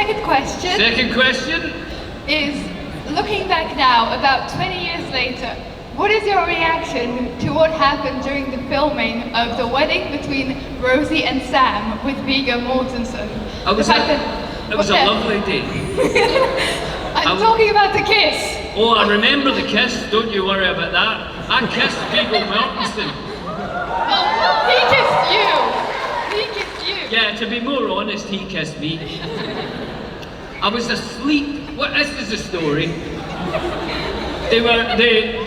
second question. Second question is, looking back now, about 20 years later, what is your reaction to what happened during the filming of the wedding between Rosie and Sam with Viggo Mortensen? It was a lovely day. I'm talking about the kiss. Oh, I remember the kiss, don't you worry about that. I kissed Viggo Mortensen. Oh, he kissed you. He kissed you. Yeah, to be more honest, he kissed me. I was asleep. Well, this is the story. They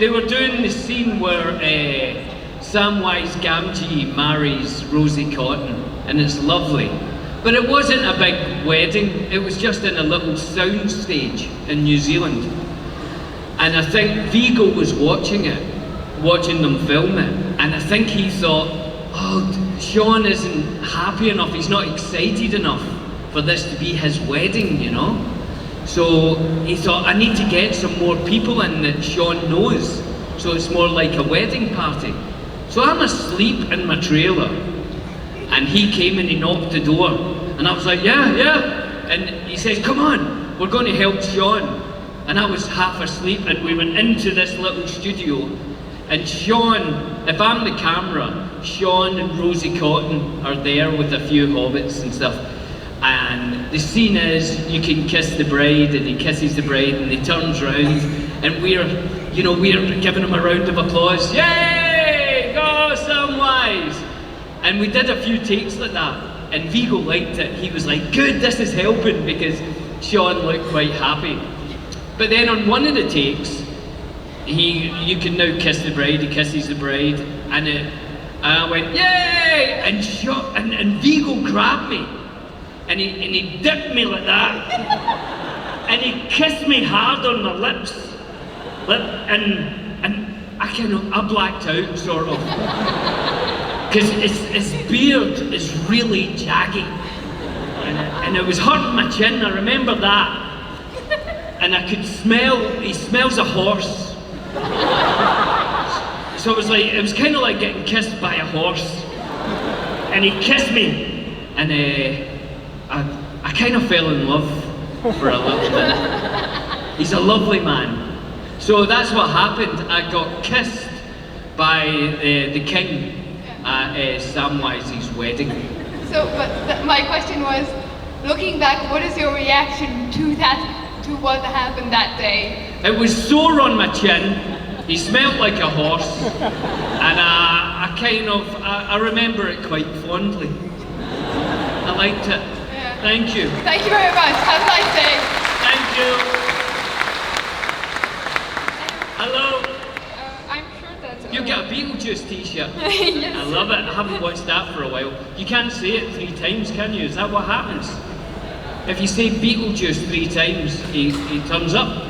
were doing the scene where Samwise Gamgee marries Rosie Cotton, and it's lovely. But it wasn't a big wedding, it was just in a little sound stage in New Zealand. And I think Viggo was watching them film it, and I think he thought, oh, Sean isn't happy enough, he's not excited enough for this to be his wedding, you know? So he thought, I need to get some more people in that Sean knows, so it's more like a wedding party. So I'm asleep in my trailer, and he came and he knocked the door, and I was like, yeah, and he says, come on, we're going to help Sean. And I was half asleep, and we went into this little studio, and Sean, if I'm the camera, Sean and Rosie Cotton are there with a few hobbits and stuff. And the scene is, you can kiss the bride, and he kisses the bride, and he turns round, and we're giving him a round of applause. Yay! Go Samwise! And we did a few takes like that, and Viggo liked it. He was like, good, this is helping, because Sean looked quite happy. But then on one of the takes, you can now kiss the bride, he kisses the bride, and I went, yay! And Viggo grabbed me. And he dipped me like that, and he kissed me hard on my lips, and I blacked out sort of, because his beard is really jaggy, and it was hurting my chin. I remember that, and I could smell. He smells a horse, so it was kind of like getting kissed by a horse, and he kissed me, and I kind of fell in love for a little bit. He's a lovely man. So that's what happened. I got kissed by the king at Samwise's wedding. So, but my question was, looking back, what is your reaction to what happened that day? It was sore on my chin. He smelled like a horse, and I remember it quite fondly. I liked it. Thank you. Thank you very much. Have a nice day. Thank you. Hello. I'm sure that... You got a Beetlejuice t-shirt. Yes. I love it. I haven't watched that for a while. You can't say it 3 times, can you? Is that what happens? If you say Beetlejuice 3 times, he turns up.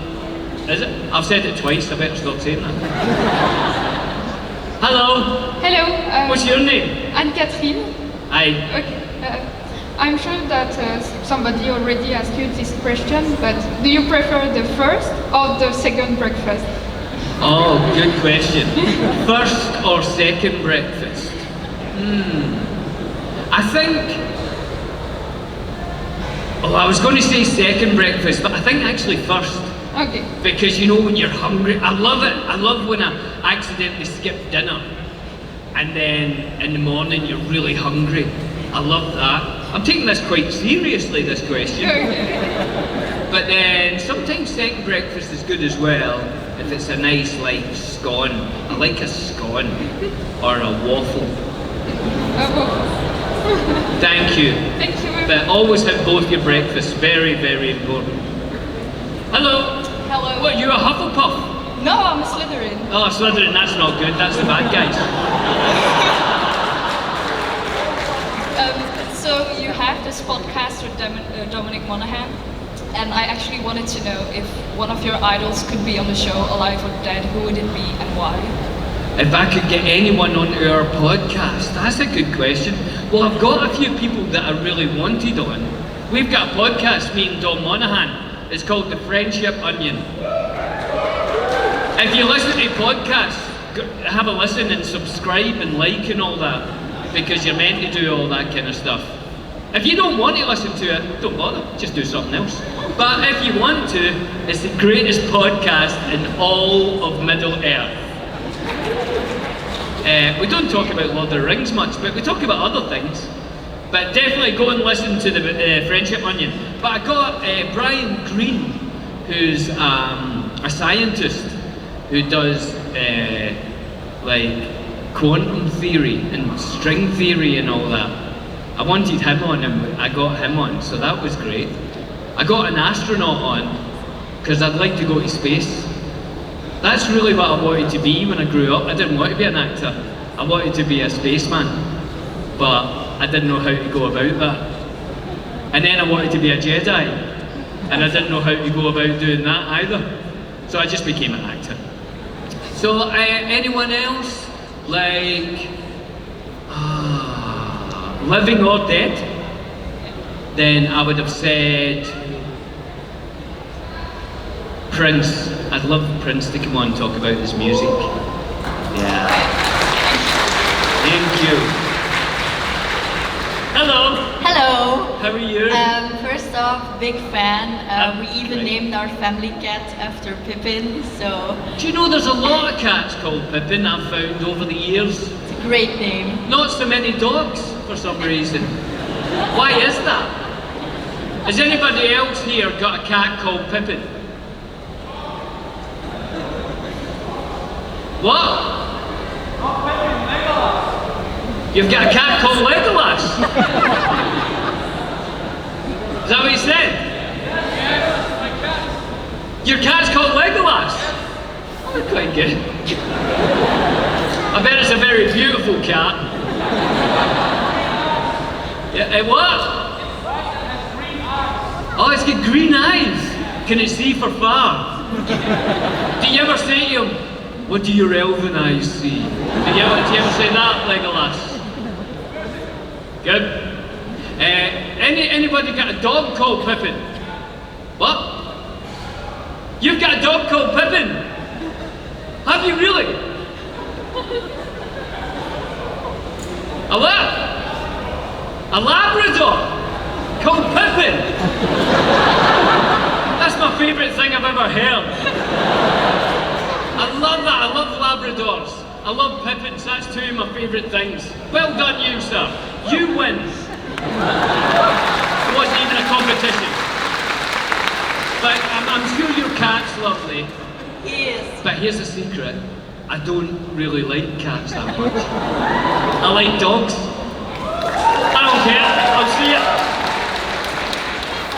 Is it? I've said it twice. I better stop saying that. Hello. Hello. What's your name? Anne-Catherine. Hi. Okay. I'm sure that somebody already asked you this question, but do you prefer the first or the second breakfast? Oh, good question. First or second breakfast? I think... Oh, I was going to say second breakfast, but I think actually first. Okay. Because you know when you're hungry, I love it. I love when I accidentally skip dinner, and then in the morning you're really hungry. I love that. I'm taking this quite seriously, this question. But then sometimes second breakfast is good as well, if it's a nice like scone. I like a scone or a waffle. Thank you. Thank you. But always have both your breakfasts, very, very important. Hello. Hello. What, you a Hufflepuff? No, I'm a Slytherin. Oh, Slytherin, that's not good, that's the bad guys. So you have this podcast with Dominic Monaghan, and I actually wanted to know if one of your idols could be on the show, alive or dead, who would it be and why? If I could get anyone on our podcast, that's a good question. Well, I've got a few people that I really wanted on. We've got a podcast, me and Dom Monaghan. It's called The Friendship Onion. If you listen to podcasts, have a listen and subscribe and like and all that, because you're meant to do all that kind of stuff. If you don't want to listen to it, don't bother, just do something else. But if you want to, it's the greatest podcast in all of Middle Earth. We don't talk about Lord of the Rings much, but we talk about other things. But definitely go and listen to the Friendship Onion. But I got Brian Greene, who's a scientist who does like quantum theory and string theory and all that. I wanted him on and I got him on, so that was great. I got an astronaut on because I'd like to go to space. That's really what I wanted to be when I grew up. I didn't want to be an actor. I wanted to be a spaceman, but I didn't know how to go about that. And then I wanted to be a Jedi, and I didn't know how to go about doing that either. So I just became an actor. So anyone else? Like, living or dead? Then I would have said Prince. I'd love Prince to come on and talk about his music. Yeah. Thank you. Hello. Hello. How are you? First off, big fan. We even great. named our family cat after Pippin, so Do you know there's a lot of cats called Pippin I've found over the years? it's a great name. Not so many dogs for some reason. Why is that? Has anybody else here got a cat called Pippin? What? You've got a cat called Legolas? Is that what you said? Your cat's called Legolas? Oh, quite good. I bet it's a very beautiful cat. Yeah, what? Oh, it's got green eyes. Can it see for far? Do you ever say to him, what do your elven eyes see? Do you ever say that, Legolas? Good. Anybody got a dog called Pippin? What? You've got a dog called Pippin? Have you really? A what? A Labrador called Pippin? That's my favourite thing I've ever heard. I love that. I love Labradors. I love Pippins. That's two of my favourite things. Well done, you, sir. You win. It wasn't even a competition. But I'm sure your cat's lovely. He is. But here's a secret. I don't really like cats that much. I like dogs. I don't care. I'll see it.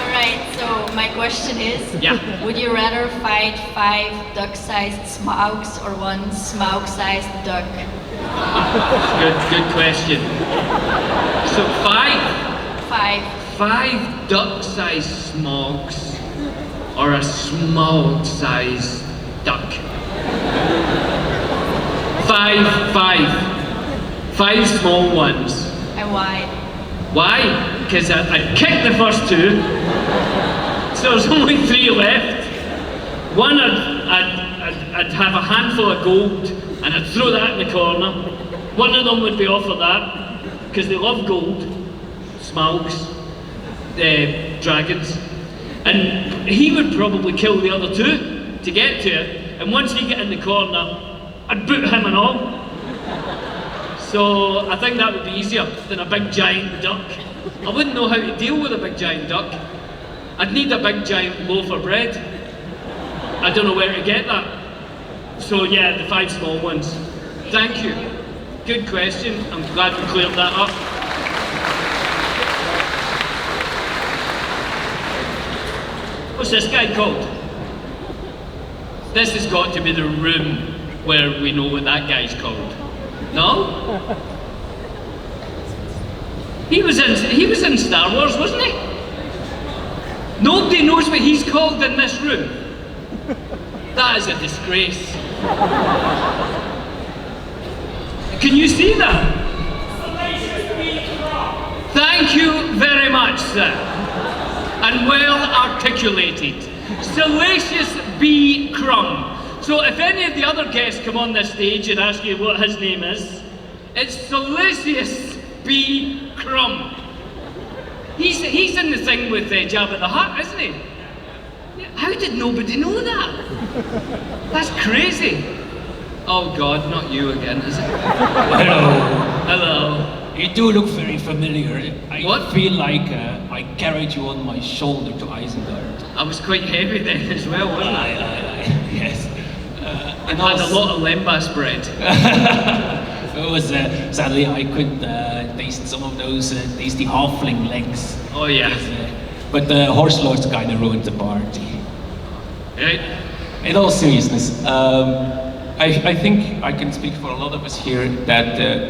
Alright, so my question is, Yeah. would you rather fight 5 duck-sized Smaugs or 1 Smaug-sized duck? Good question. So 5 5. duck-sized smogs or a smog-sized duck? 5 small ones. And why? Why? Because I'd kick the first 2, so there's only 3 left. One, I'd have a handful of gold and I'd throw that in the corner. One of them would be off of that, because they love gold. Smaugs, dragons. And he would probably kill the other 2 to get to it. And once he got in the corner, I'd boot him and all. So I think that would be easier than a big giant duck. I wouldn't know how to deal with a big giant duck. I'd need a big giant loaf of bread. I don't know where to get that. So yeah, the 5 small ones. Thank you. Good question. I'm glad we cleared that up. What's this guy called? This has got to be the room where we know what that guy's called. No? He was in Star Wars, wasn't he? Nobody knows what he's called in this room. That is a disgrace. Can you see that? Thank you very much, sir. And well articulated. Salacious B. Crumb. So if any of the other guests come on this stage and ask you what his name is, it's Salacious B. Crumb. He's in the thing with Jabba the Hutt, isn't he? How did nobody know that? That's crazy. Oh God, not you again, is it? Hello. Hello. You do look very familiar. I What? feel like I carried you on my shoulder to Isengard. I was quite heavy then as well, wasn't I? Yes. I had a lot of lembas bread. It was sadly I couldn't taste some of those tasty halfling legs. Oh yeah. But the horse lords kind of ruined the party. Right? In all seriousness, I think I can speak for a lot of us here that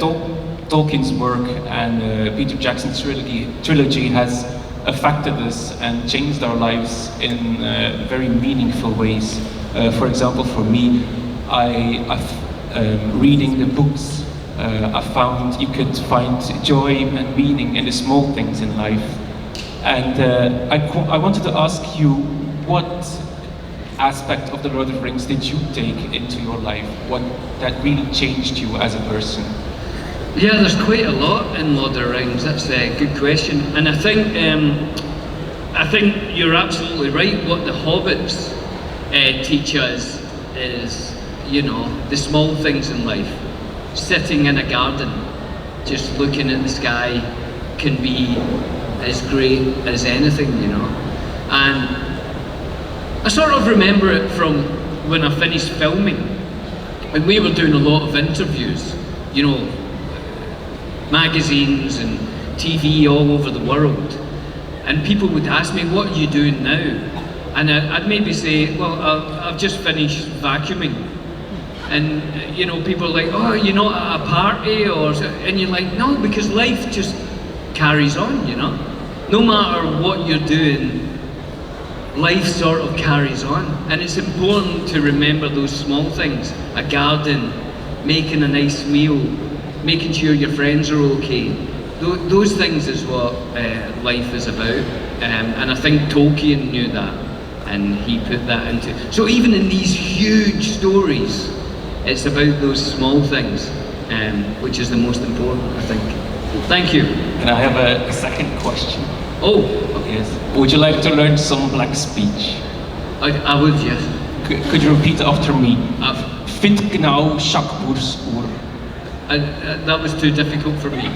Tolkien's work and Peter Jackson's trilogy has affected us and changed our lives in very meaningful ways. For example, for me, reading the books, I found you could find joy and meaning in the small things in life. And I wanted to ask you, what aspect of the Lord of the Rings did you take into your life? What that really changed you as a person? Yeah, there's quite a lot in Lord of the Rings. That's a good question, and I think you're absolutely right. What the hobbits teach us is, you know, the small things in life. Sitting in a garden, just looking at the sky, can be as great as anything, you know. And I sort of remember it from when I finished filming, and we were doing a lot of interviews, you know, magazines and TV all over the world, and people would ask me, what are you doing now? And I'd maybe say, well, I've just finished vacuuming. And you know, people are like, oh, you're not at a party, and you're like, no, because life just carries on, you know. No matter what you're doing, life sort of carries on, and it's important to remember those small things. A garden, making a nice meal, making sure your friends are okay. Those things is what life is about, and I think Tolkien knew that, and he put that into. So even in these huge stories, it's about those small things, which is the most important, I think. Thank you. And I have a second question. Oh, Yes. Would you like to learn some black speech? I would, yes. Could you repeat after me? Fit genau Shakburs oer. That was too difficult for me.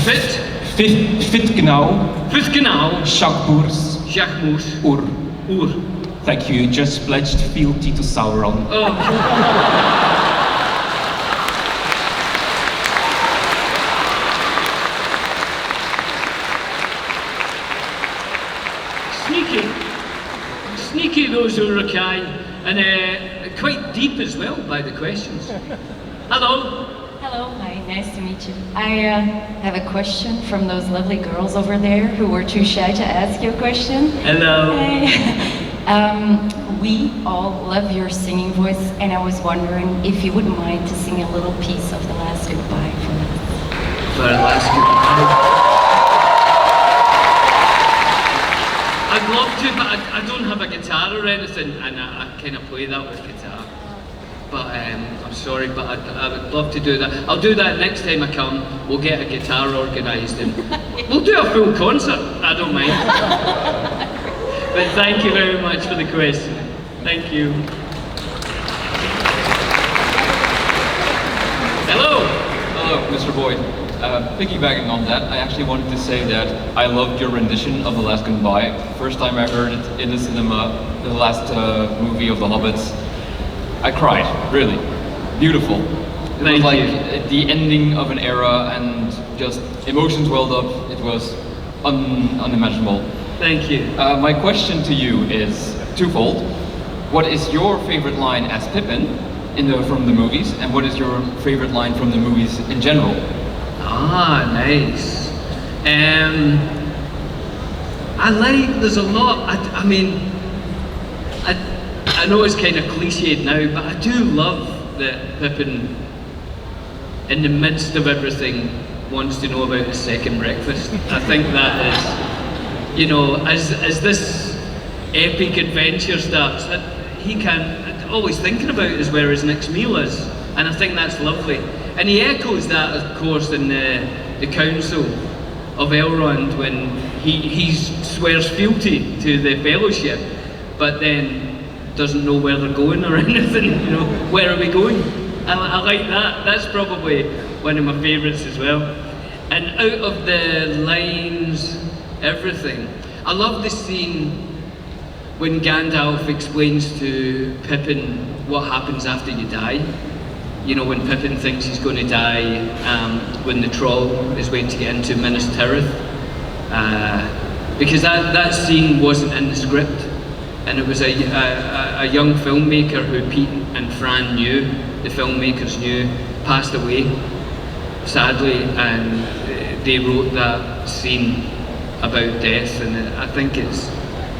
Fit genau Shakburs Shakburs oer. oer. Thank you. You just pledged fealty to Sauron. Oh. Sneaky those Urukai, and quite deep as well by the questions. Hello. Hello, hi, nice to meet you. I have a question from those lovely girls over there who were too shy to ask you a question. Hello. Hi. We all love your singing voice, and I was wondering if you wouldn't mind to sing a little piece of The Last Goodbye for us. For The Last Goodbye. I'd love to, but I don't have a guitar or anything, and I kind of play that with guitar. But I'm sorry, but I would love to do that. I'll do that next time I come. We'll get a guitar organised and we'll do a full concert. I don't mind. But thank you very much for the question. Thank you. Hello. Hello, Mr. Boyd. Piggybacking on that, I actually wanted to say that I loved your rendition of The Last Goodbye. First time I heard it in the cinema, the last movie of The Hobbits, I cried, really. Beautiful. It was like the ending of an era and just emotions welled up. It was unimaginable. Thank you. My question to you is twofold. What is your favorite line as Pippin from the movies, and what is your favorite line from the movies in general? Ah, nice. I like, there's a lot, I mean, I know it's kind of cliched now, but I do love that Pippin, in the midst of everything, wants to know about his second breakfast. I think that is, you know, as this epic adventure starts, that he always thinking about is where his next meal is, and I think that's lovely. And he echoes that, of course, in the council, of Elrond when he swears fealty to the Fellowship, but then doesn't know where they're going or anything, you know, where are we going? I like that. That's probably one of my favourites as well. And out of the lines, everything. I love the scene when Gandalf explains to Pippin what happens after you die. You know, when Pippin thinks he's going to die, when the troll is waiting to get into Minas Tirith. Because that scene wasn't in the script. And it was a young filmmaker who Pete and Fran knew, the filmmakers knew, passed away, sadly, and they wrote that scene about death, and I think there's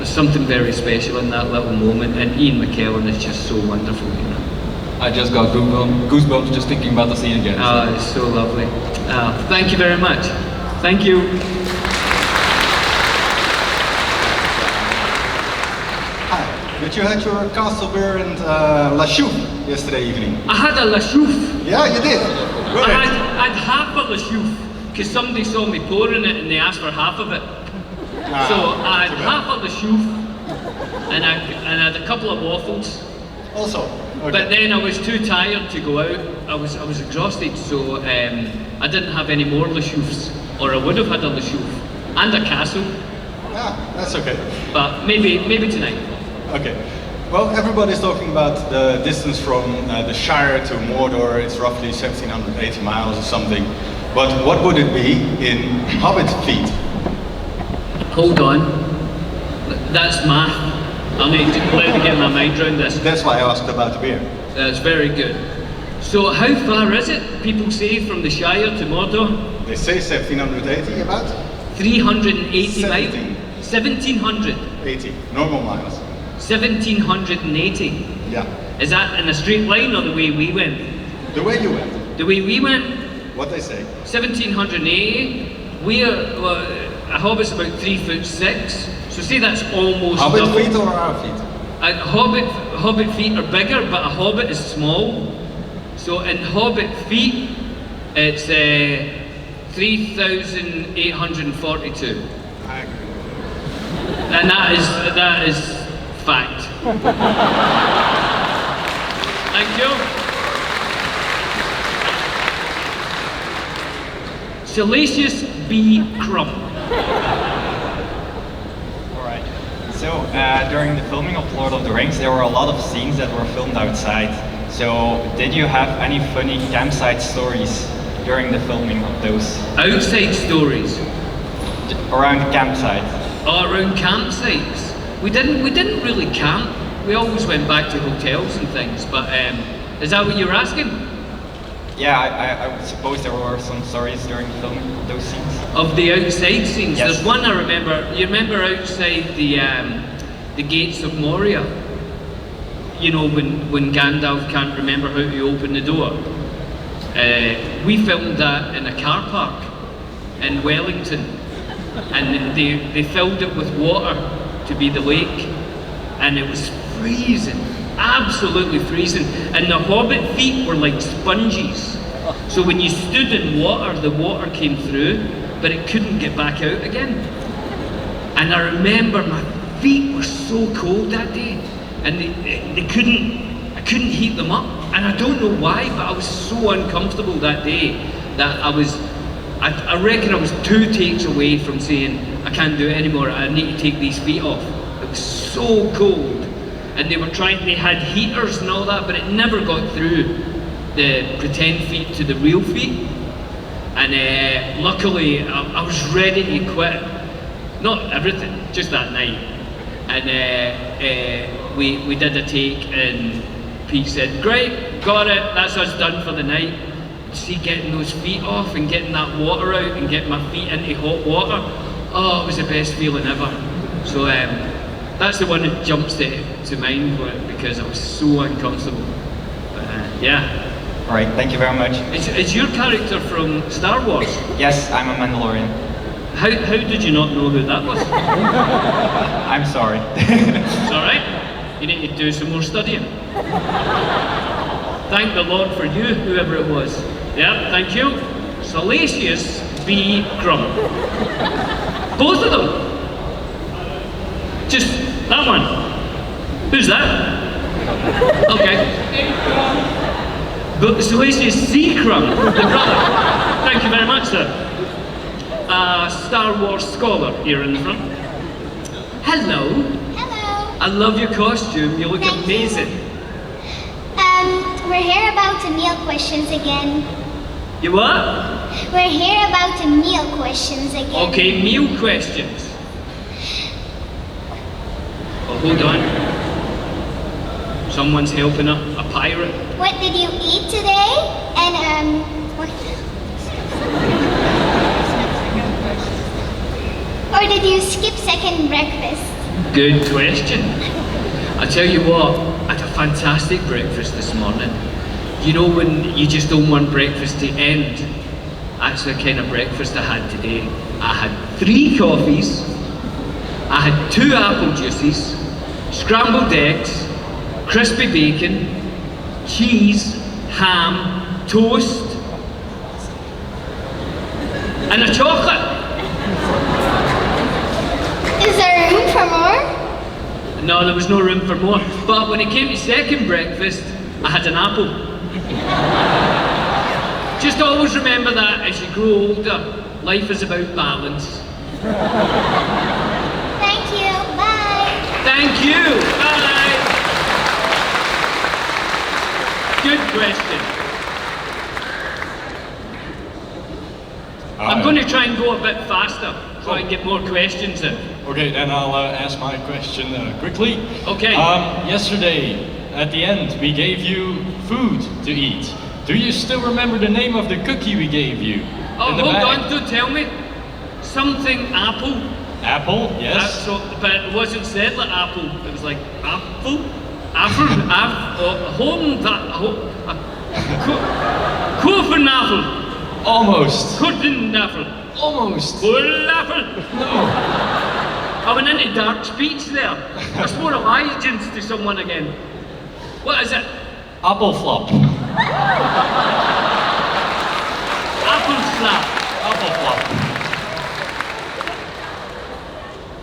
something very special in that little moment, and Ian McKellen is just so wonderful, you know. I just got goosebumps just thinking about the scene again. Oh, it's so lovely. Thank you very much. Thank you. But you had your castle beer and La Chouffe yesterday evening. I had a La Chouffe. Yeah, you did. I had half a La Chouffe, because somebody saw me pouring it and they asked for half of it. So I had half a La Chouffe, and I had a couple of waffles. Also. Okay. But then I was too tired to go out. I was exhausted, so I didn't have any more La Chouffes, or I would have had a La Chouffe and a castle. Ah, that's okay. But maybe tonight. Okay. Well, everybody's talking about the distance from the Shire to Mordor. It's roughly 1780 miles or something. But what would it be in Hobbit feet? Hold on. That's math. I need to let me get my mind around this. That's why I asked about the beer. That's very good. So how far is it, people say, from the Shire to Mordor? They say 1780 about? 380 miles? 1700. 80, normal miles. 1780. Yeah. Is that in a straight line or the way we went? The way you went. The way we went? What they say. 1780. A hobbit's about 3'6". So say that's almost Hobbit double. feet or our feet? Hobbit feet are bigger, but a hobbit is small. So in hobbit feet, it's 3,842. I agree. And that is fact. Thank you. Salacious B. Crumb. Alright. So, during the filming of Lord of the Rings, there were a lot of scenes that were filmed outside. So, did you have any funny campsite stories during the filming of those? Outside stories. Around the campsite? Oh, around campsites. We didn't really camp. We always went back to hotels and things. But is that what you're asking? Yeah, I would suppose there were some stories during the filming of those scenes. Of the outside scenes? Yes. There's one I remember. You remember outside the gates of Moria? You know, when Gandalf can't remember how to open the door. We filmed that in a car park in Wellington. And they filled it with water to be the lake. And it was freezing. Absolutely freezing, and the hobbit feet were like sponges. So when you stood in water, the water came through, but it couldn't get back out again. And I remember my feet were so cold that day, and I couldn't heat them up. And I don't know why, but I was so uncomfortable that day that I reckon I was 2 takes away from saying, I can't do it anymore, I need to take these feet off. It was so cold. And they had heaters and all that, but it never got through the pretend feet to the real feet. And luckily, I was ready to quit. Not everything, just that night. And we did a take, and Pete said, "Great, got it, that's us done for the night." See, getting those feet off and getting that water out and getting my feet into hot water, oh, it was the best feeling ever. So that's the one that jumps to mind because I was so uncomfortable. But, yeah. Alright, thank you very much. Is your character from Star Wars? Yes, I'm a Mandalorian. How did you not know who that was? I'm sorry. It's alright. You need to do some more studying. Thank the Lord for you, whoever it was. Yeah, thank you. Salacious Spee Crumb. Both of them. Just that one. Who's that? Okay. But Salacious C. Crumb, the brother. Thank you very much, sir. Star Wars scholar here in the front. Hello. Hello. I love your costume. You look Thank amazing. you. We're here about the meal questions again. You what? We're here about the meal questions again. Okay, meal questions. Oh, hold on. Someone's helping a pirate. What did you eat today? And what? Or did you skip second breakfast? Good question. I tell you what, I had a fantastic breakfast this morning. You know when you just don't want breakfast to end? That's the kind of breakfast I had today. I had 3 coffees, I had 2 apple juices, scrambled eggs, crispy bacon, cheese, ham, toast, and a chocolate. Is there room for more? No, there was no room for more. But when it came to second breakfast, I had an apple. Just always remember that as you grow older, life is about balance. Thank you. Bye. Thank you. Bye. Good question. I'm going to try and go a bit faster, so I can get more questions in. Okay, then I'll ask my question quickly. Okay. Yesterday, at the end, we gave you food to eat. Do you still remember the name of the cookie we gave you? Oh, in the hold bag? on, don't tell me. Something apple. Apple, yes. But it wasn't said like apple. It was like apple, Koffenapfel. Almost. Koffenapfel. Almost. Koffenapfel. No. I went into dark speech there. I swore allegiance to someone again. What is it? Apple flop. Apple slap. Apple flop.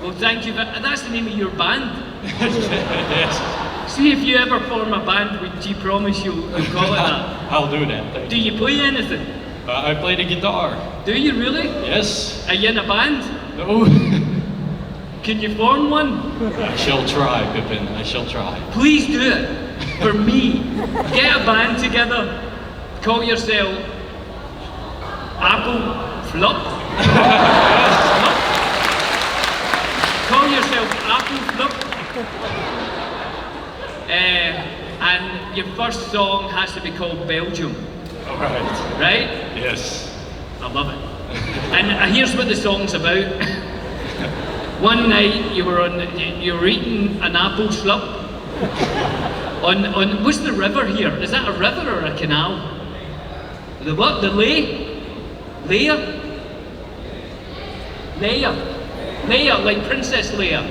Well, thank you. That's the name of your band. Yes. See if you ever form a band, would you promise you'll call it that? I'll do that. Thank Do you play anything? I play the guitar. Do you really? Yes. Are you in a band? No. Can you form one? I shall try, Pippin. I shall try. Please do it. For me. Get a band together. Call yourself Apple Flop. Flop. Call yourself Apple Flop. And your first song has to be called Belgium. All right. Right? Yes. I love it. And here's what the song's about. One night you were eating an apple slurp on what's the river here? Is that a river or a canal? The what? The Leia, like Princess Leia.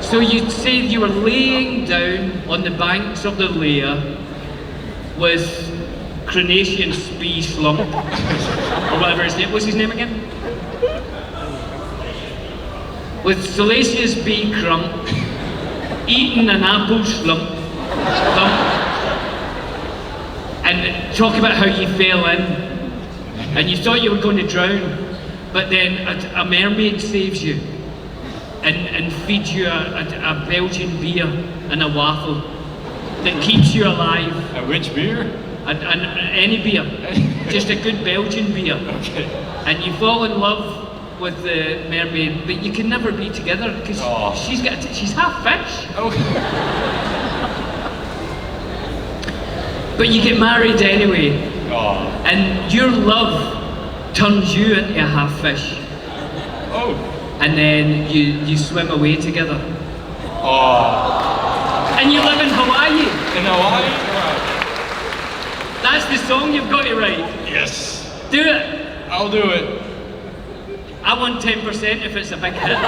So you say you were laying down on the banks of the Leia with Carnation Spee Slump, or whatever his name. What's his name again? With Salacious B. Crumb, eating an apple slump, and talk about how you fell in, and you thought you were going to drown, but then a mermaid saves you, and feeds you a Belgian beer and a waffle that keeps you alive. And which beer? Any beer, just a good Belgian beer. Okay. And you fall in love with the mermaid, but you can never be together because she's half fish. Oh. But you get married anyway, and your love turns you into a half fish. Oh. And then you swim away together. Oh. And you live in Hawaii. In Hawaii? Right. That's the song you've got to write. Yes. Do it. I'll do it. I want 10% if it's a big hit.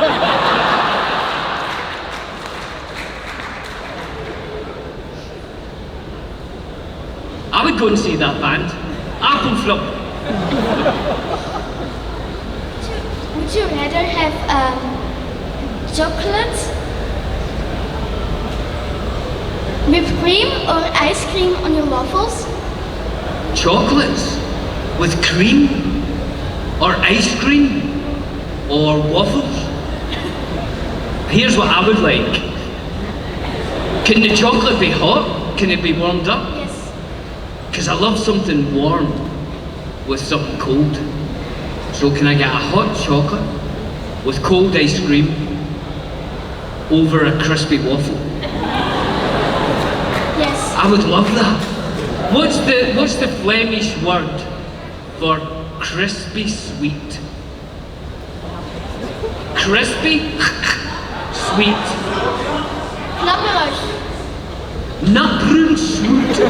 I would go and see that band. Apple Flop. Would you rather have chocolate, whipped cream, or ice cream on your waffles? Chocolates with cream, or ice cream, or waffles? Here's what I would like. Can the chocolate be hot? Can it be warmed up? Yes. Because I love something warm with something cold. So can I get a hot chocolate with cold ice cream over a crispy waffle? Yes. I would love that. What's the Flemish word for crispy sweet? Crispy sweet. Knapperig. Nutbrun sweet.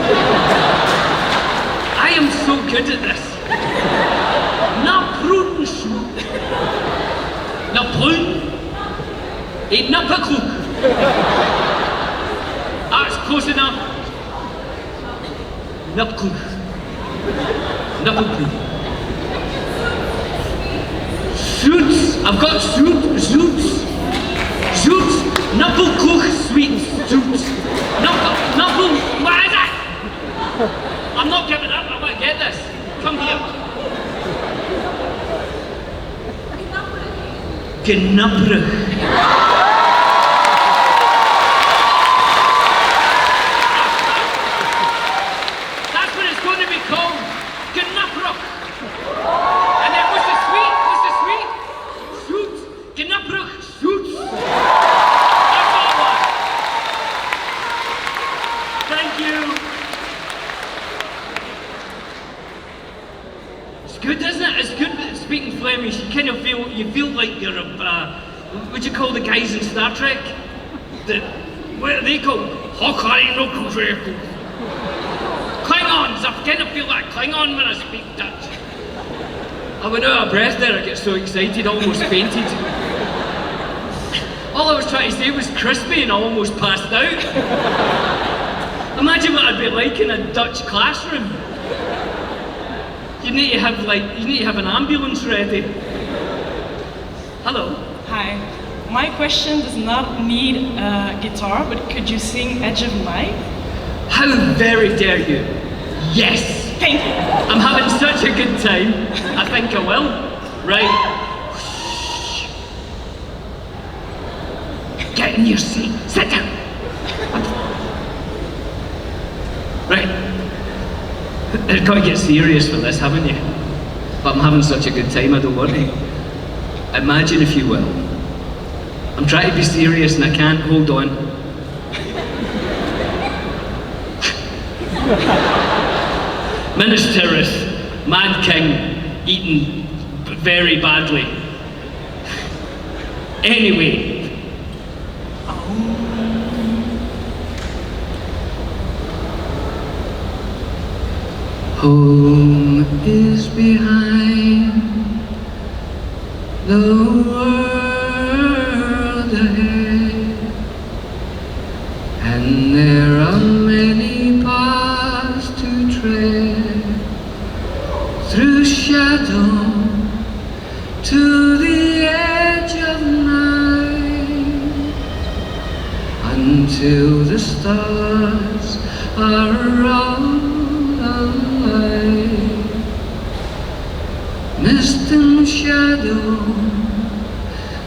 I am so good at this. Nutbrun sweet. Nutbrun. A nupperkluk. That's close enough. Nupkluk. Nupperkluk. Suits. I've got suits. Suits. Nupperkluk sweet. Suits. Knuckle, what is it? I'm not giving up, I want to get this. Come here. Gnapperig. That's what it's going to be called. Gnapperig. And then what's the sweet? Suits. Gnapperig. Suits. Thank you. It's good, isn't it? It's good speaking Flemish. You kind of feel like you're what do you call the guys in Star Trek? What are they called? Klingons. I kind of feel like Klingon when I speak Dutch. I went out of breath there. I get so excited, I almost fainted. All I was trying to say was crispy, and I almost passed out. Imagine what I'd be like in a Dutch classroom. You need to have an ambulance ready. Hello. Hi. My question does not need a guitar, but could you sing Edge of Night? How very dare you? Yes. Thank you. I'm having such a good time. I think I will. Right. Get in your seat. Sit down. Right. You've got to get serious for this, haven't you? But I'm having such a good time, I don't worry. Imagine, if you will. I'm trying to be serious and I can't. Hold on. Ministereth, Mad King, eaten very badly. Anyway. Home is behind, the world ahead, and there are many paths to tread, through shadow to the edge of night, until the stars are all alive. Mist and shadow,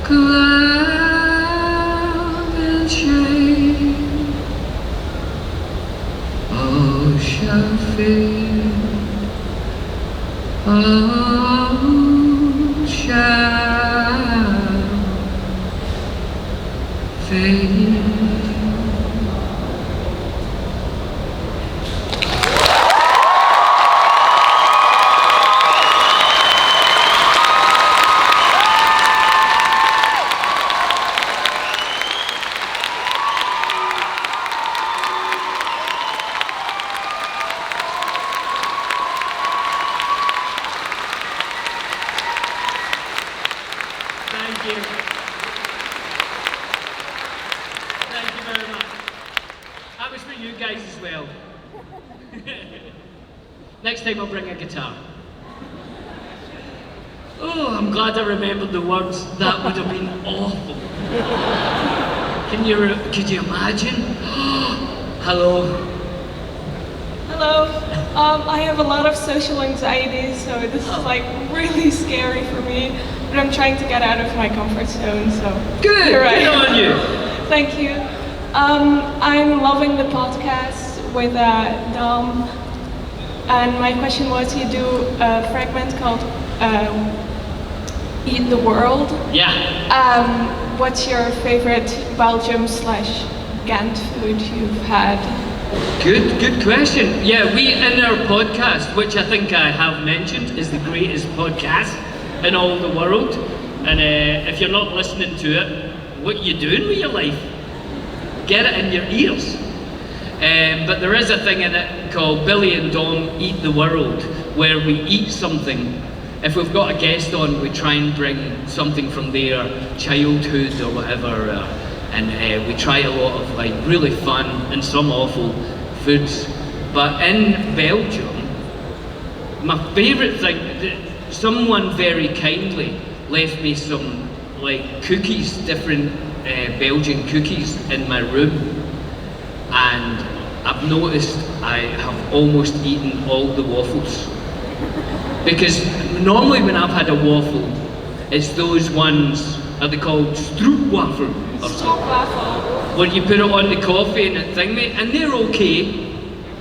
cloud and shade, all shall fade, all shall fade. Next time I'll bring a guitar. Oh, I'm glad I remembered the words. That would have been awful. Could you imagine? Hello. Hello. I have a lot of social anxiety, so this is like really scary for me. But I'm trying to get out of my comfort zone, so. Good, You're right. good on you. Thank you. I'm loving the podcast with Dom. And my question was, you do a fragment called Eat the World. Yeah. What's your favorite Belgium/Gent food you've had? Good question. Yeah, we in our podcast, which I think I have mentioned, is the greatest podcast in all the world. And if you're not listening to it, what are you doing with your life? Get it in your ears. But there is a thing in it called Billy and Dom Eat the World, where we eat something. If we've got a guest on, we try and bring something from their childhood or whatever, and we try a lot of like really fun and some awful foods. But in Belgium, my favourite thing, someone very kindly left me some like cookies, different Belgian cookies in my room, and I've noticed I have almost eaten all the waffles. Because normally when I've had a waffle, it's those ones, are they called stroopwafel or something? Where you put it on the coffee and it thingy, and they're okay.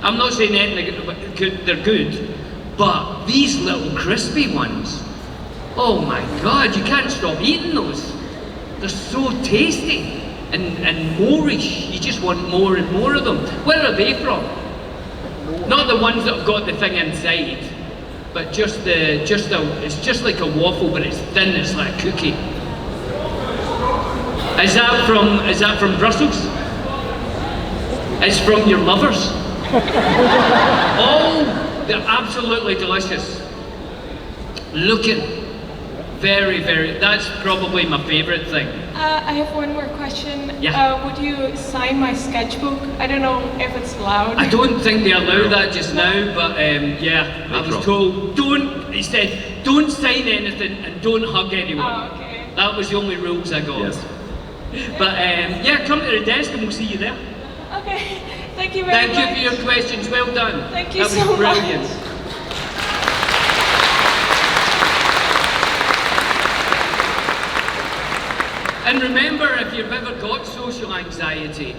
I'm not saying anything, but they're good. But these little crispy ones, oh my God, you can't stop eating those. They're so tasty and moreish. You just want more and more of them. Where are they from? Not the ones that have got the thing inside, but it's just like a waffle, but it's thin. It's like a cookie. Is that from Brussels? It's from your mother's. Oh, they're absolutely delicious. Looking very, very. That's probably my favourite thing. I have one more question. Yeah. Would you sign my sketchbook? I don't know if it's allowed. I don't think they allow that just now, but yeah, I was told he said, don't sign anything and don't hug anyone. Oh, okay. That was the only rules I got. Yes. But yeah, come to the desk and we'll see you there. Okay, thank you very much. Thank you for your questions, well done. Thank you that so was brilliant. much. And remember, if you've ever got social anxiety,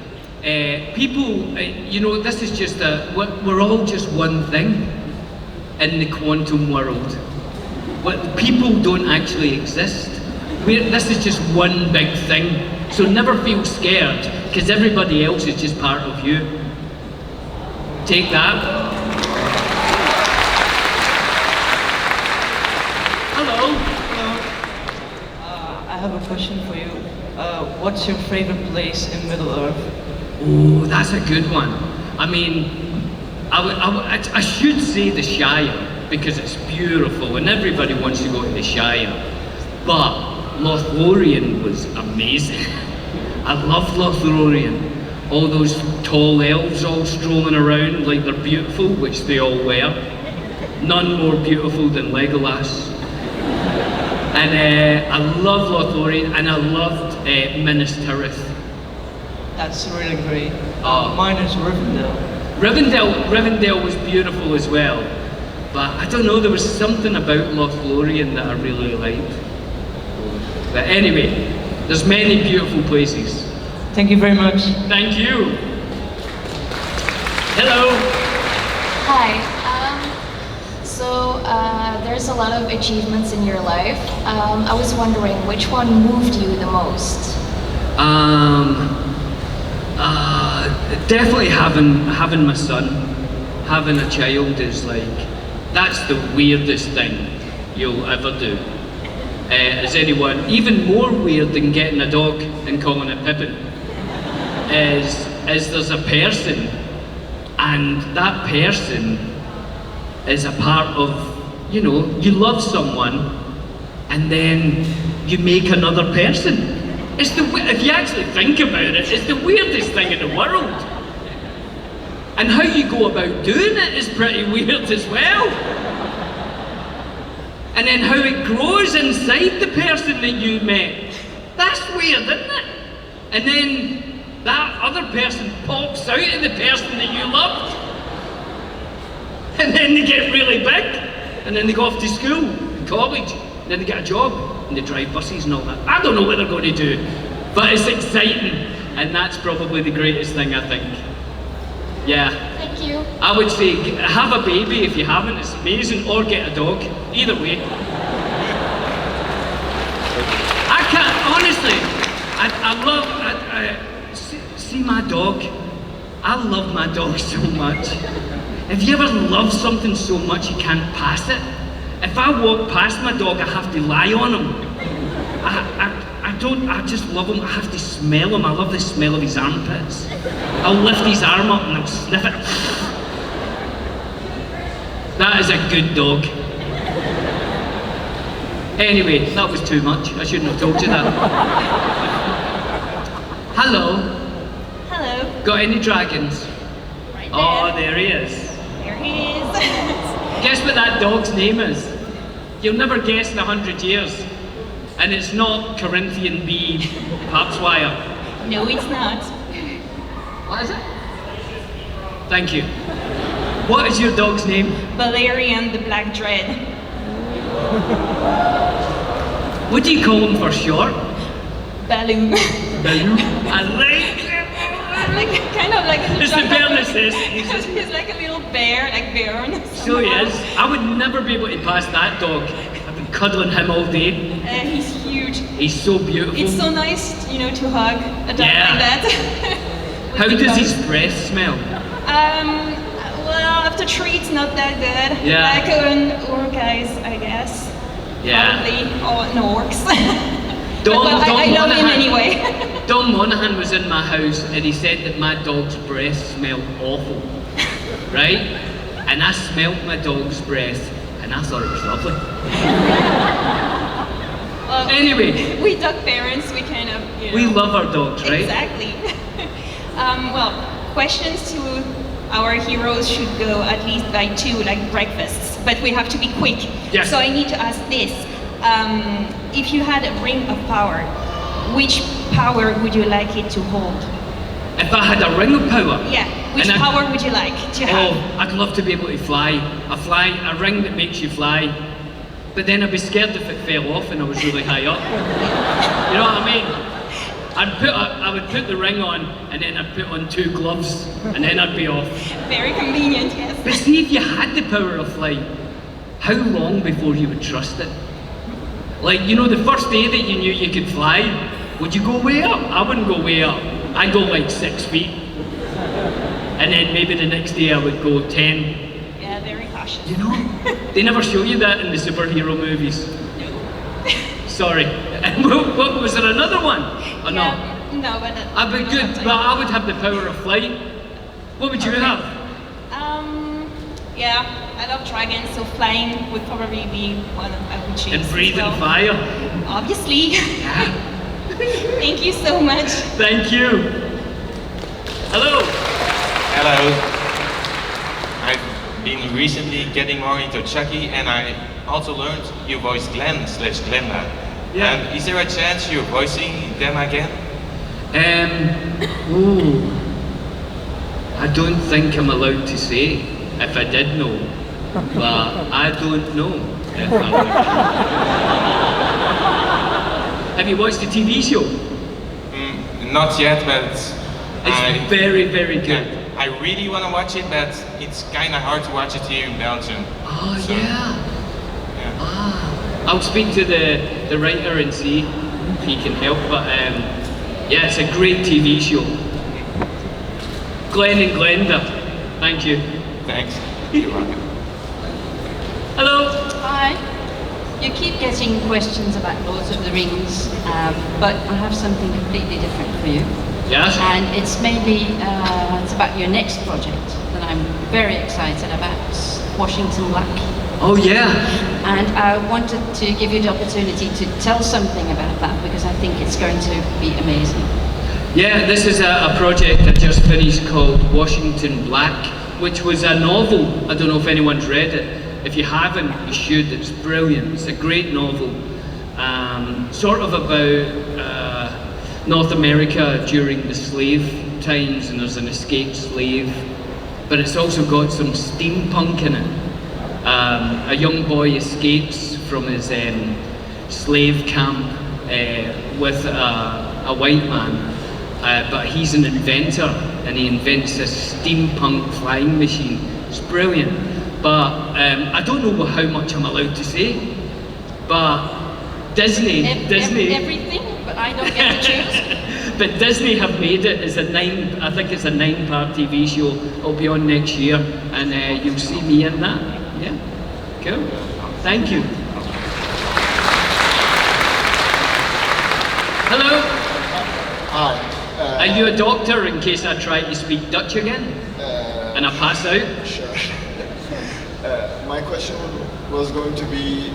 people, you know, this is just we're all just one thing in the quantum world. People don't actually exist. This is just one big thing. So never feel scared, because everybody else is just part of you. Take that. Hello. I have a question for you. What's your favorite place in Middle-earth? Oh, that's a good one. I mean, I should say the Shire, because it's beautiful and everybody wants to go to the Shire. But Lothlorien was amazing. I loved Lothlorien. All those tall elves all strolling around like they're beautiful, which they all were. None more beautiful than Legolas. And I love Lothlorien, and I loved Minas Tirith. That's really great. Mine is Rivendell. Rivendell was beautiful as well. But I don't know, there was something about Lothlorien that I really liked. But anyway, there's many beautiful places. Thank you very much. Thank you. Hello. Hi. So there's a lot of achievements in your life. I was wondering which one moved you the most? Definitely having my son, having a child is like, that's the weirdest thing you'll ever do. Is anyone even more weird than getting a dog and calling it Pippin? Is there's a person, and that person is a part of, you know, you love someone and then you make another person. It's if you actually think about it, it's the weirdest thing in the world. And how you go about doing it is pretty weird as well. And then how it grows inside the person that you met. That's weird, isn't it? And then that other person pops out of the person that you loved. And then they get really big. And then they go off to school, college, and then they get a job, and they drive buses and all that. I don't know what they're going to do, but it's exciting, and that's probably the greatest thing, I think. Yeah. Thank you. I would say, have a baby if you haven't, it's amazing, or get a dog, either way. I can't, honestly, I love, see my dog, I love my dog so much. Have you ever loved something so much you can't pass it? If I walk past my dog, I have to lie on him. I just love him. I have to smell him. I love the smell of his armpits. I'll lift his arm up and I'll sniff it. That is a good dog. Anyway, that was too much. I shouldn't have told you that. Hello. Hello. Got any dragons? Right there. Oh, there he is. There he is. Guess what that dog's name is? You'll never guess in 100 years. And it's not Corinthian B. Papswire. No, it's not. What is it? Thank you. What is your dog's name? Valerian the Black Dread. What do you call him for short? Baloo. Baloo. I like it. Like, kind of like a It's the bear necessity. He's like a little bear, like Baron. So he is. I would never be able to pass that dog. I've been cuddling him all day. He's huge. He's so beautiful. It's so nice, you know, to hug a dog Yeah. like that. How does his breath smell? Well, after treats, not that good. Yeah. Like an orcas, I guess. Yeah. Probably, or an orcs. Don I love him Monaghan- anyway. Don Monaghan was in my house and he said that my dog's breath smelled awful. Right? And I smelled my dog's breath and I thought it was lovely. Well, Anyway. We dog parents, we kind of, you know. We love our dogs, right? Exactly. Well, questions to our heroes should go at least by 2, like breakfasts, but we have to be quick. Yes. So I need to ask this. If you had a ring of power, which power would you like it to hold? If I had a ring of power. Yeah, which and power would you like to have? Oh, I'd love to be able to fly. A ring that makes you fly. But then I'd be scared if it fell off and I was really high up. You know what I mean? I would put the ring on and then I'd put on 2 gloves and then I'd be off. Very convenient, yes. But see, if you had the power of flight, how long before you would trust it? Like, you know, the first day that you knew you could fly, would you go way up? I wouldn't go way up. I'd go like 6 feet. And then maybe the next day I would go 10. Yeah, very cautious. You know, they never show you that in the superhero movies. No. Sorry. What was there another one? Or no? No, but... I'd be good, but I would have the power of flight. What would you have? Yeah, I love dragons, so flying would probably be one I would choose. And breathing as well. fire? Obviously. Thank you so much. Thank you. Hello. Hello. I've been recently getting more into Chucky and I also learned you voice Glenn/Glenda. Yeah. And is there a chance you're voicing them again? I don't think I'm allowed to say if I did know, but I don't know if I would. Have you watched the TV show? Not yet, but it's very, very good. I really want to watch it, but it's kind of hard to watch it here in Belgium. Oh, so, yeah. I'll speak to the writer and see if he can help, but yeah, it's a great TV show. Glenn and Glenda, thank you. Thanks. You're welcome. Hello. Hi. You keep getting questions about Lord of the Rings, but I have something completely different for you. Yes. And it's mainly it's about your next project that I'm very excited about, Washington Black. Oh yeah. And I wanted to give you the opportunity to tell something about that because I think it's going to be amazing. Yeah, this is a project I just finished called Washington Black, which was a novel. I don't know if anyone's read it. If you haven't, you should. It's brilliant. It's a great novel. Sort of about North America during the slave times, and there's an escaped slave, but it's also got some steampunk in it. A young boy escapes from his slave camp with a white man, but he's an inventor, and he invents this steampunk flying machine. It's brilliant, but I don't know how much I'm allowed to say, but Disney... Everything, but I don't get to choose. But Disney have made it as I think it's a 9-part TV show. It'll be on next year, and you'll see me in that. Yeah, cool. Thank you. Hello. Hi. Are you a doctor in case I try to speak Dutch again? And I pass out? Sure. My question was going to be,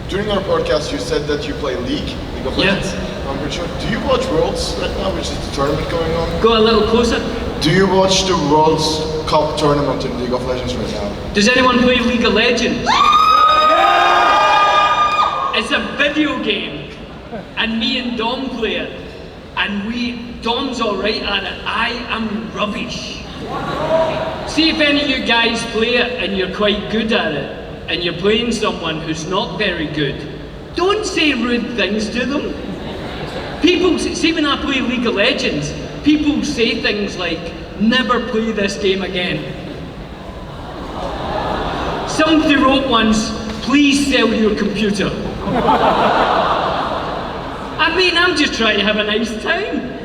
during our podcast you said that you play League of Legends. I'm pretty sure. Do you watch Worlds right now, which is the tournament going on? Go a little closer. Do you watch the World's Cup tournament in League of Legends right now? Does anyone play League of Legends? It's a video game, and me and Dom play it. And Dom's alright at it, I am rubbish. See if any of you guys play it and you're quite good at it, and you're playing someone who's not very good, don't say rude things to them. People, see when I play League of Legends, people say things like, never play this game again. Somebody wrote once, please sell your computer. I mean, I'm just trying to have a nice time.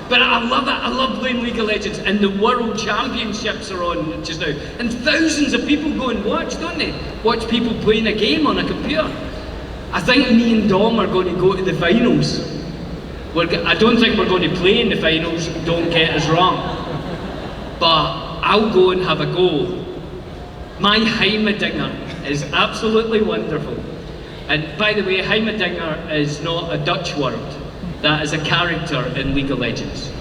But I love it, I love playing League of Legends, and the World Championships are on just now. And thousands of people go and watch, don't they? Watch people playing a game on a computer. I think me and Dom are going to go to the finals. I don't think we're going to play in the finals, don't get us wrong. But I'll go and have a go. My Heimerdinger is absolutely wonderful. And by the way, Heimerdinger is not a Dutch word. That is a character in League of Legends.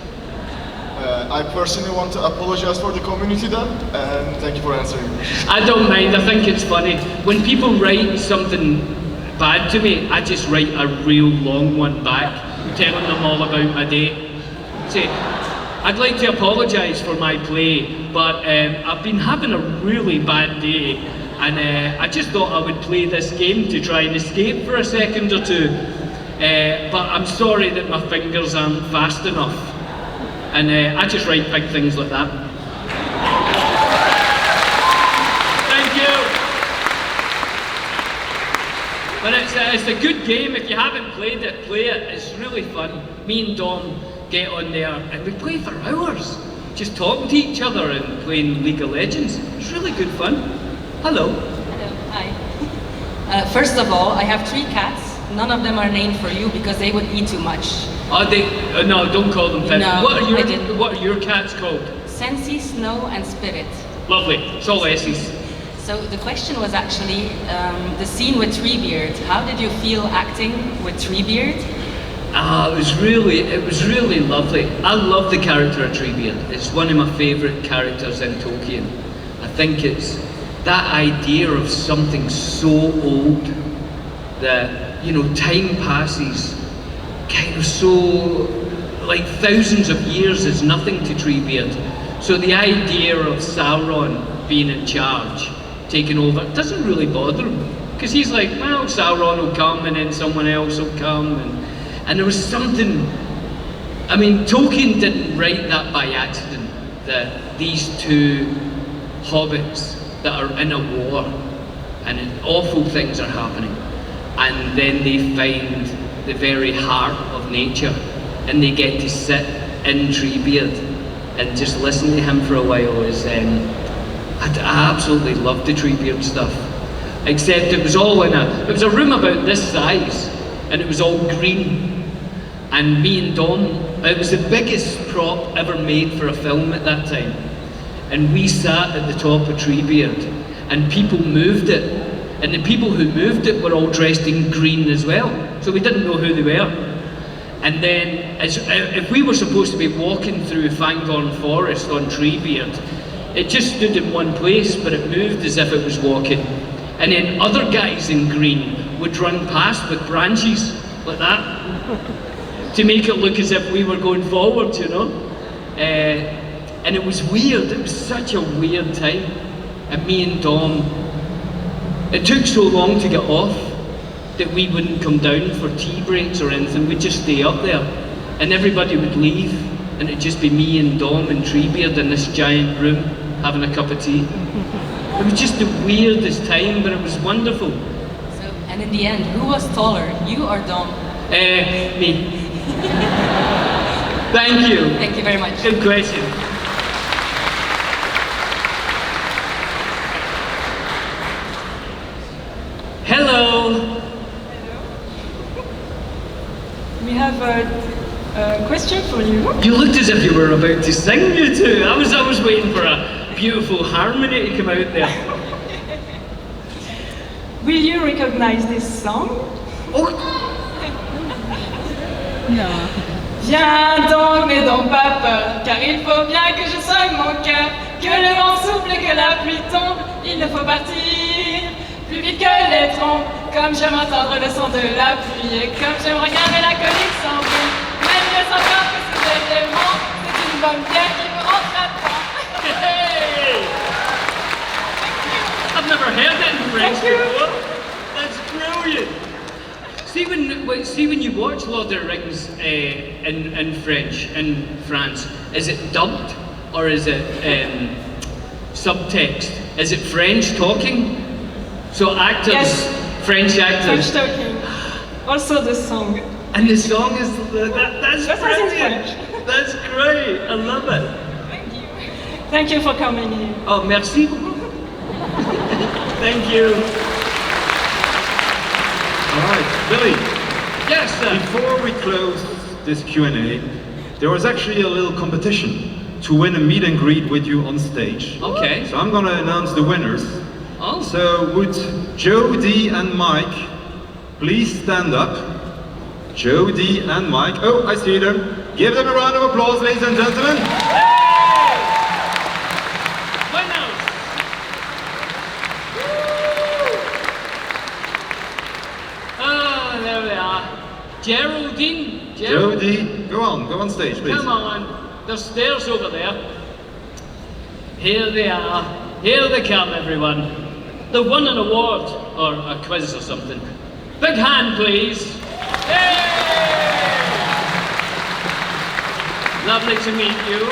I personally want to apologize for the community then, and thank you for answering. I don't mind, I think it's funny. When people write something bad to me, I just write a real long one back, telling them all about my day. Say, I'd like to apologise for my play, but I've been having a really bad day, and I just thought I would play this game to try and escape for a second or two. But I'm sorry that my fingers aren't fast enough. And I just write big things like that. Thank you! But it's a good game. If you haven't played it, play it. It's really fun. Me and Dom get on there and we play for hours. Just talking to each other and playing League of Legends. It's really good fun. Hello. Hello, hi. First of all, I have 3 cats. None of them are named for you because they would eat too much. Are they? No, don't call them pets. No, what are your cats called? Sensi, Snow, and Spirit. Lovely. It's all S's. So the question was actually the scene with Treebeard. How did you feel acting with Treebeard? It was really lovely. I love the character of Treebeard. It's one of my favourite characters in Tolkien. I think it's that idea of something so old that, you know, time passes kind of so, like thousands of years is nothing to Treebeard. So the idea of Sauron being in charge, taking over, doesn't really bother him. Because he's like, well, Sauron will come and then someone else will come. And there was something, I mean, Tolkien didn't write that by accident, that these 2 hobbits that are in a war and awful things are happening. And then they find the very heart of nature and they get to sit in Treebeard and just listen to him for a while. I absolutely loved the Treebeard stuff, except it was all it was a room about this size and it was all green, and me and Dom, it was the biggest prop ever made for a film at that time, and we sat at the top of Treebeard and people moved it. And the people who moved it were all dressed in green as well, so we didn't know who they were. And then, if we were supposed to be walking through Fangorn Forest on Treebeard, it just stood in one place, but it moved as if it was walking And then other guys in green would run past with branches like that to make it look as if we were going forward, you know. And it was weird. It was such a weird time. And me and Dom, it took so long to get off that we wouldn't come down for tea breaks or anything. We'd just stay up there, and everybody would leave, and it'd just be me and Dom and Treebeard in this giant room having a cup of tea. It was just the weirdest time, but it was wonderful. So, and in the end, who was taller, you or Dom? Me. Thank you. Thank you very much. Good question. Hello. We have a question for you. You looked as if you were about to sing, you two. I was waiting for a beautiful harmony to come out there. Will you recognize this song? Oh. Non. Viens donc, n'aie donc pas peur, car il faut bien que je soigne mon cœur. Que le vent souffle et que la pluie tombe, il ne faut partir plus vite que les trompes. Comme j'aime entendre le son de la pluie et comme j'aime regarder la colline sans bruit. Même mieux encore que ces éléments, c'est une bonne bière qui me rentre à temps. Hey! I've never heard that in French before. That's brilliant. See when you watch Lord of the Rings in French in France, is it dubbed or is it subtext? Is it French talking? So actors, yes. French actors. French talking. Also the song. And the song is that's brilliant. That's great. I love it. Thank you. Thank you for coming here. Oh, merci beaucoup. Thank you. All right, Billy. Yes, sir. Before we close this Q&A, there was actually a little competition to win a meet and greet with you on stage. Okay. So I'm going to announce the winners. Oh. So would Joe D and Mike please stand up? Joe D and Mike. Oh, I see them. Give them a round of applause, ladies and gentlemen. Geraldine. Jodie, go on stage, please. Come on, there's stairs over there. Here they are. Here they come, everyone. They won an award, or a quiz or something. Big hand, please. Hey! Lovely to meet you.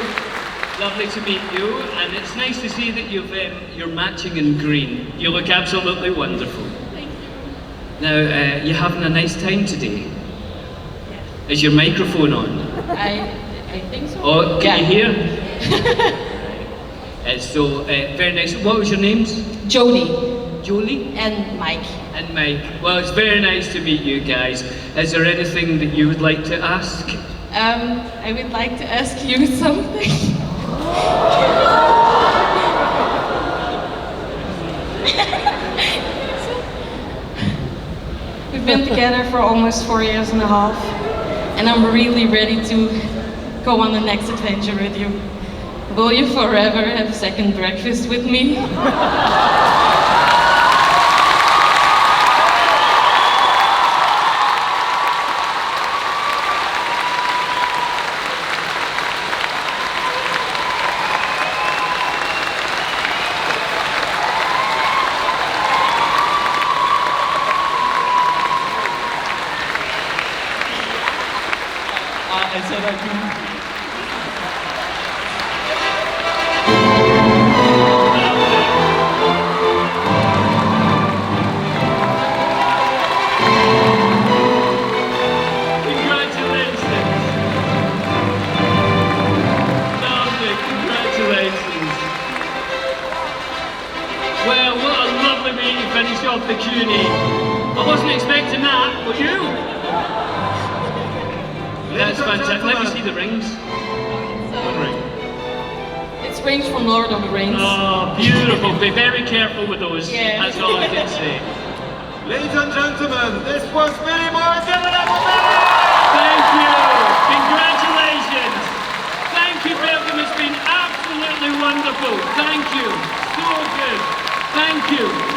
Lovely to meet you, and it's nice to see that you're matching in green. You look absolutely wonderful. Thank you. Now, you're having a nice time today. Is your microphone on? I think so. Oh, can you hear? So, very nice. What was your names? Jodie. Jolie? And Mike. And Mike. Well, it's very nice to meet you guys. Is there anything that you would like to ask? I would like to ask you something. We've been together for almost 4 years and a half, and I'm really ready to go on the next adventure with you. Will you forever have second breakfast with me? I said I do. Well, what a lovely way to finish off the Q&A. I wasn't expecting that, were you? That's fantastic. Let me see the rings. One ring. It's rings from Lord of the Rings. Oh, beautiful. Be very careful with those. Yeah. That's all I can say. Ladies and gentlemen, this was Billy Moore. Thank you. Congratulations. Thank you, Belgium. It's been absolutely wonderful. Thank you. So good. Thank you.